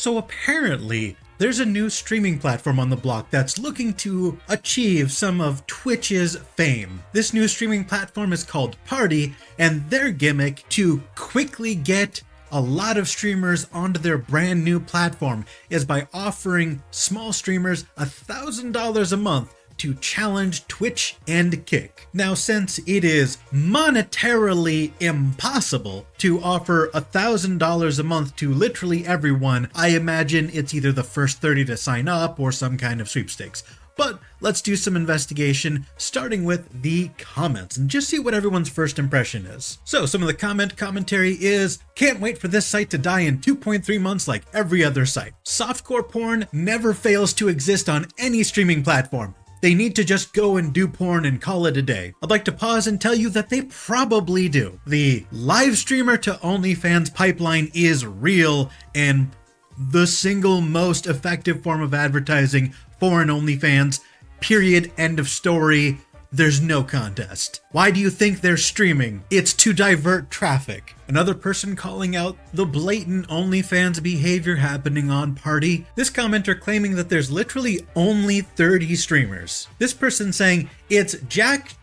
So apparently, there's a new streaming platform on the block that's looking to achieve some of Twitch's fame. This new streaming platform is called Parti, and their gimmick to quickly get a lot of streamers onto their brand new platform is by offering small streamers $1,000 a month to challenge Twitch and Kick. Now, since it is monetarily impossible to offer $1,000 a month to literally everyone, I imagine it's either the first 30 to sign up or some kind of sweepstakes. But let's do some investigation, starting with the comments, and just see what everyone's first impression is. So some of the commentary is, can't wait for this site to die in 2.3 months like every other site. Softcore porn never fails to exist on any streaming platform. They need to just go and do porn and call it a day. I'd like to pause and tell you that they probably do. The live streamer to OnlyFans pipeline is real and the single most effective form of advertising for an OnlyFans, period, end of story. There's no contest. Why do you think they're streaming? It's to divert traffic. Another person calling out the blatant OnlyFans behavior happening on Parti. This commenter claiming that there's literally only 30 streamers. This person saying it's Jack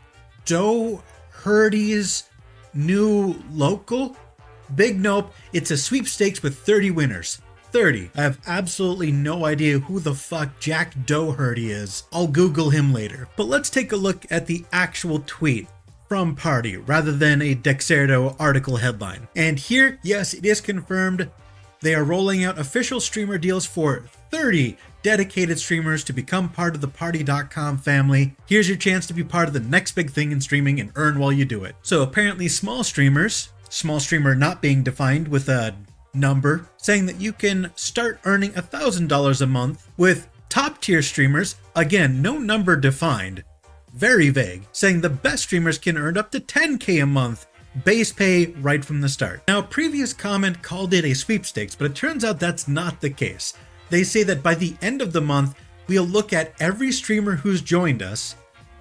Doherty's new local? Big nope, it's a sweepstakes with 30 winners. 30. I have absolutely no idea who the fuck Jack Doherty is. I'll Google him later. But let's take a look at the actual tweet from Parti rather than a Dexerto article headline. And here, yes, it is confirmed they are rolling out official streamer deals for 30 dedicated streamers to become part of the Parti.com family. Here's your chance to be part of the next big thing in streaming and earn while you do it. So apparently small streamers, small streamer not being defined with a number, saying that you can start earning $1,000 a month with top tier streamers, again, no number defined, very vague, saying the best streamers can earn up to $10K a month, base pay right from the start. Now, a previous comment called it a sweepstakes, but it turns out that's not the case. They say that by the end of the month, we'll look at every streamer who's joined us,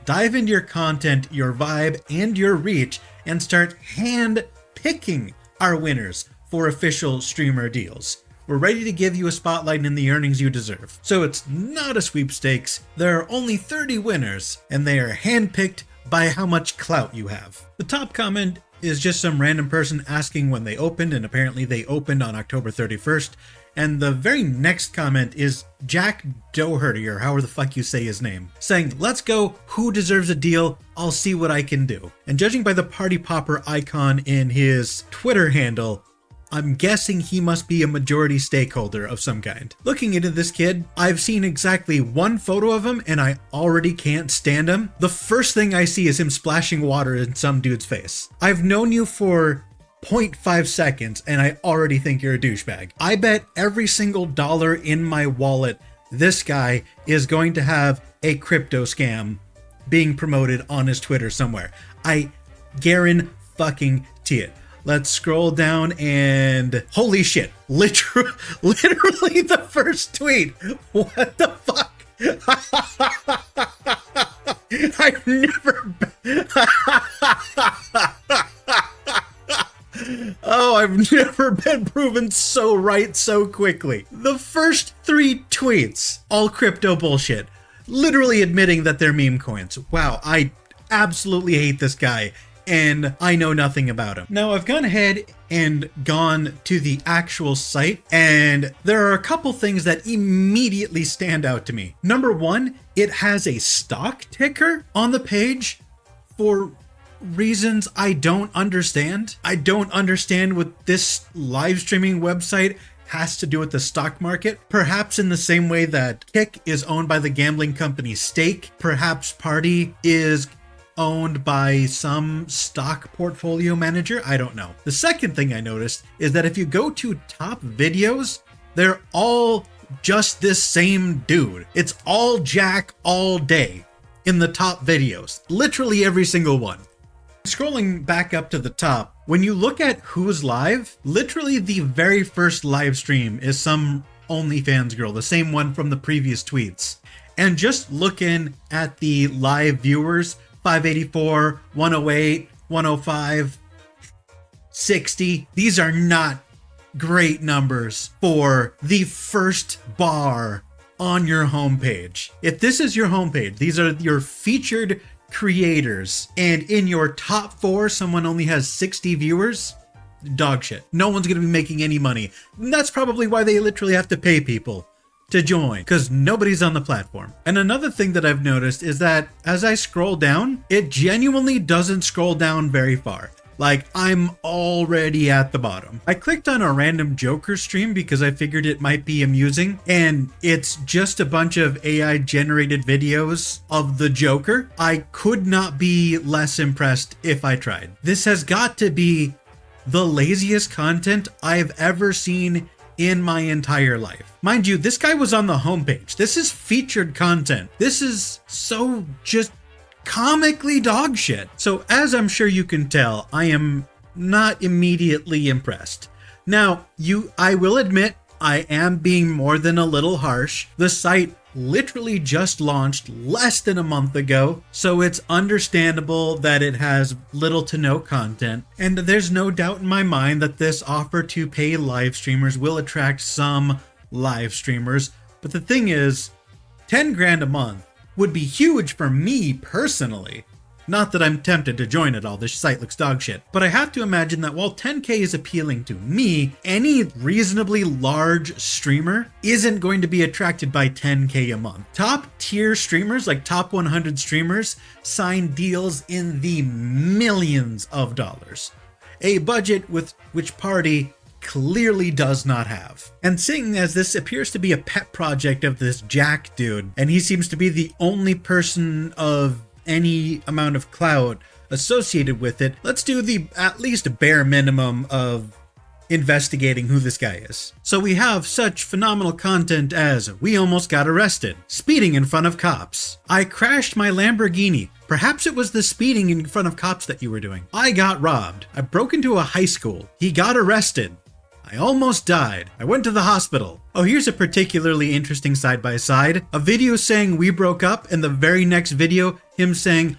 dive into your content, your vibe, and your reach, and start hand picking our winners for official streamer deals. We're ready to give you a spotlight in the earnings you deserve. So it's not a sweepstakes, there are only 30 winners, and they are handpicked by how much clout you have. The top comment is just some random person asking when they opened, and apparently they opened on October 31st. And the very next comment is Jack Doherty, or however the fuck you say his name, saying, let's go, who deserves a deal? I'll see what I can do. And judging by the party popper icon in his Twitter handle, I'm guessing he must be a majority stakeholder of some kind. Looking into this kid, I've seen exactly one photo of him and I already can't stand him. The first thing I see is him splashing water in some dude's face. I've known you for 0.5 seconds and I already think you're a douchebag. I bet every single dollar in my wallet this guy is going to have a crypto scam being promoted on his Twitter somewhere. I guarantee it. Let's scroll down and holy shit, literally the first tweet. What the fuck? I've never I've never been proven so right so quickly. The first 3 tweets, all crypto bullshit, literally admitting that they're meme coins. Wow, I absolutely hate this guy. And I know nothing about him. Now, I've gone ahead and gone to the actual site, and there are a couple things that immediately stand out to me. Number one, it has a stock ticker on the page for reasons I don't understand. I don't understand what this live streaming website has to do with the stock market. Perhaps in the same way that Kick is owned by the gambling company Stake, perhaps Parti is owned by some stock portfolio manager. I don't know. The second thing I noticed is that if you go to top videos, they're all just this same dude. It's all Jack all day in the top videos. Literally every single one. Scrolling back up to the top, when you look at who's live, literally the very first live stream is some OnlyFans girl, the same one from the previous tweets. And just looking at the live viewers, 584, 108, 105, 60. These are not great numbers for the first bar on your homepage. If this is your homepage, these are your featured creators, and in your top 4, someone only has 60 viewers, dog shit. No one's gonna be making any money. And that's probably why they literally have to pay people to join, because nobody's on the platform. And another thing that I've noticed is that as I scroll down, it genuinely doesn't scroll down very far. Like, I'm already at the bottom. I clicked on a random Joker stream because I figured it might be amusing, and it's just a bunch of AI generated videos of the Joker. I could not be less impressed if I tried. This has got to be the laziest content I've ever seen in my entire life. Mind you, this guy was on the homepage. This is featured content. This is so just comically dog shit. So as I'm sure you can tell, I am not immediately impressed. Now, I will admit, I am being more than a little harsh. The site literally just launched less than a month ago, so it's understandable that it has little to no content. And there's no doubt in my mind that this offer to pay live streamers will attract some live streamers. But the thing is, 10 grand a month would be huge for me personally. Not that I'm tempted to join it all, this site looks dog shit. But I have to imagine that while 10K is appealing to me, any reasonably large streamer isn't going to be attracted by 10K a month. Top tier streamers, like top 100 streamers, sign deals in the millions of dollars. A budget with which Parti clearly does not have. And seeing as this appears to be a pet project of this Jack dude, and he seems to be the only person of any amount of clout associated with it, let's do the at least bare minimum of investigating who this guy is. So we have such phenomenal content as "We almost got arrested," "Speeding in front of cops," "I crashed my Lamborghini." Perhaps it was the speeding in front of cops that you were doing. "I got robbed." "I broke into a high school." "He got arrested." "I almost died." "I went to the hospital." Oh, here's a particularly interesting side-by-side. A video saying "we broke up," and the very next video, him saying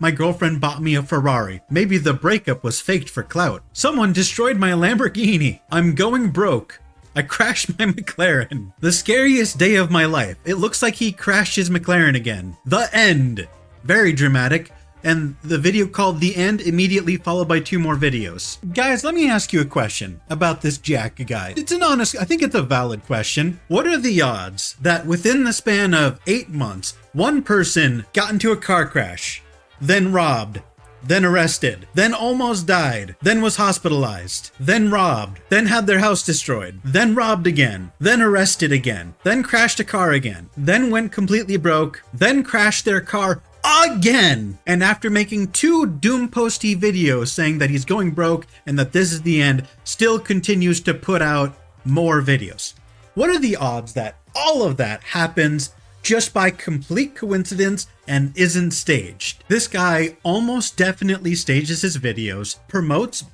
my girlfriend bought me a Ferrari. Maybe the breakup was faked for clout. "Someone destroyed my Lamborghini." "I'm going broke." "I crashed my McLaren." "The scariest day of my life." It looks like he crashed his McLaren again. "The end." Very dramatic. And the video called "The End" immediately followed by 2 more videos. Guys, let me ask you a question about this Jack guy. I think it's a valid question. What are the odds that within the span of 8 months, one person got into a car crash, then robbed, then arrested, then almost died, then was hospitalized, then robbed, then had their house destroyed, then robbed again, then arrested again, then crashed a car again, then went completely broke, then crashed their car again, and after making 2 doom posty videos saying that he's going broke and that this is the end, still continues to put out more videos? What are the odds that all of that happens just by complete coincidence and isn't staged? This guy almost definitely stages his videos, promotes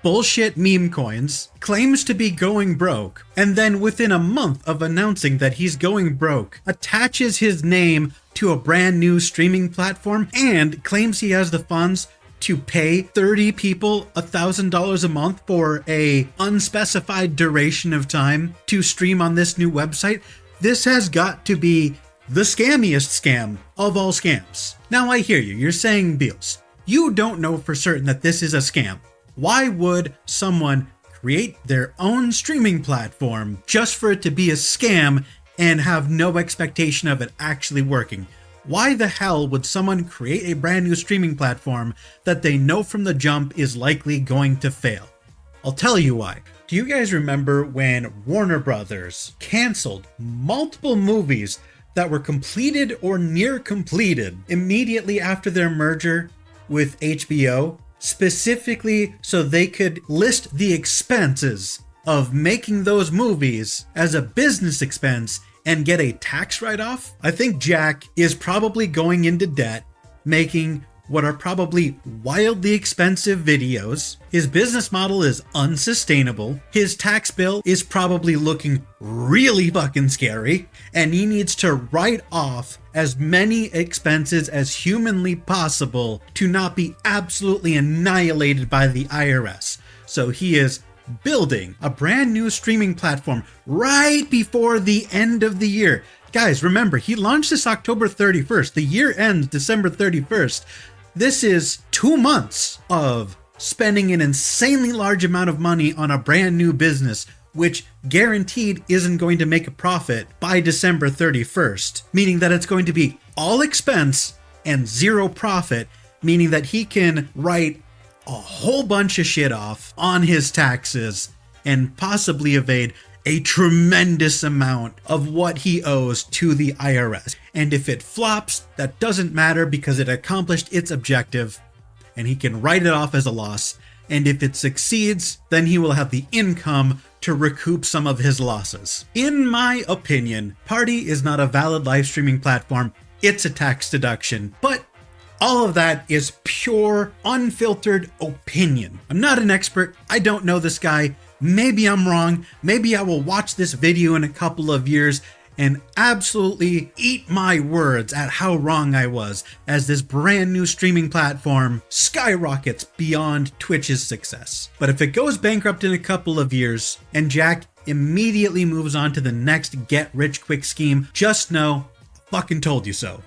bullshit meme coins, claims to be going broke, and then within a month of announcing that he's going broke, attaches his name to a brand new streaming platform and claims he has the funds to pay 30 people $1,000 a month for a unspecified duration of time to stream on this new website. This has got to be the scammiest scam of all scams. Now I hear you, you're saying, Beals, you don't know for certain that this is a scam. Why would someone create their own streaming platform just for it to be a scam and have no expectation of it actually working? Why the hell would someone create a brand new streaming platform that they know from the jump is likely going to fail? I'll tell you why. Do you guys remember when Warner Brothers canceled multiple movies that were completed or near completed immediately after their merger with HBO? Specifically so they could list the expenses of making those movies as a business expense and get a tax write-off? I think Jack is probably going into debt, making what are probably wildly expensive videos. His business model is unsustainable. His tax bill is probably looking really fucking scary, and he needs to write off as many expenses as humanly possible to not be absolutely annihilated by the IRS. So he is building a brand new streaming platform right before the end of the year. Guys, remember, he launched this October 31st. The year ends December 31st. This is 2 months of spending an insanely large amount of money on a brand new business, which guaranteed isn't going to make a profit by December 31st, meaning that it's going to be all expense and zero profit, meaning that he can write a whole bunch of shit off on his taxes and possibly evade a tremendous amount of what he owes to the IRS. And if it flops, that doesn't matter because it accomplished its objective and he can write it off as a loss. And if it succeeds, then he will have the income to recoup some of his losses. In my opinion, Parti is not a valid live streaming platform. It's a tax deduction, but all of that is pure, unfiltered opinion. I'm not an expert. I don't know this guy. Maybe I'm wrong. Maybe I will watch this video in a couple of years and absolutely eat my words at how wrong I was as this brand new streaming platform skyrockets beyond Twitch's success. But if it goes bankrupt in a couple of years and Jack immediately moves on to the next get-rich-quick scheme, just know I fucking told you so.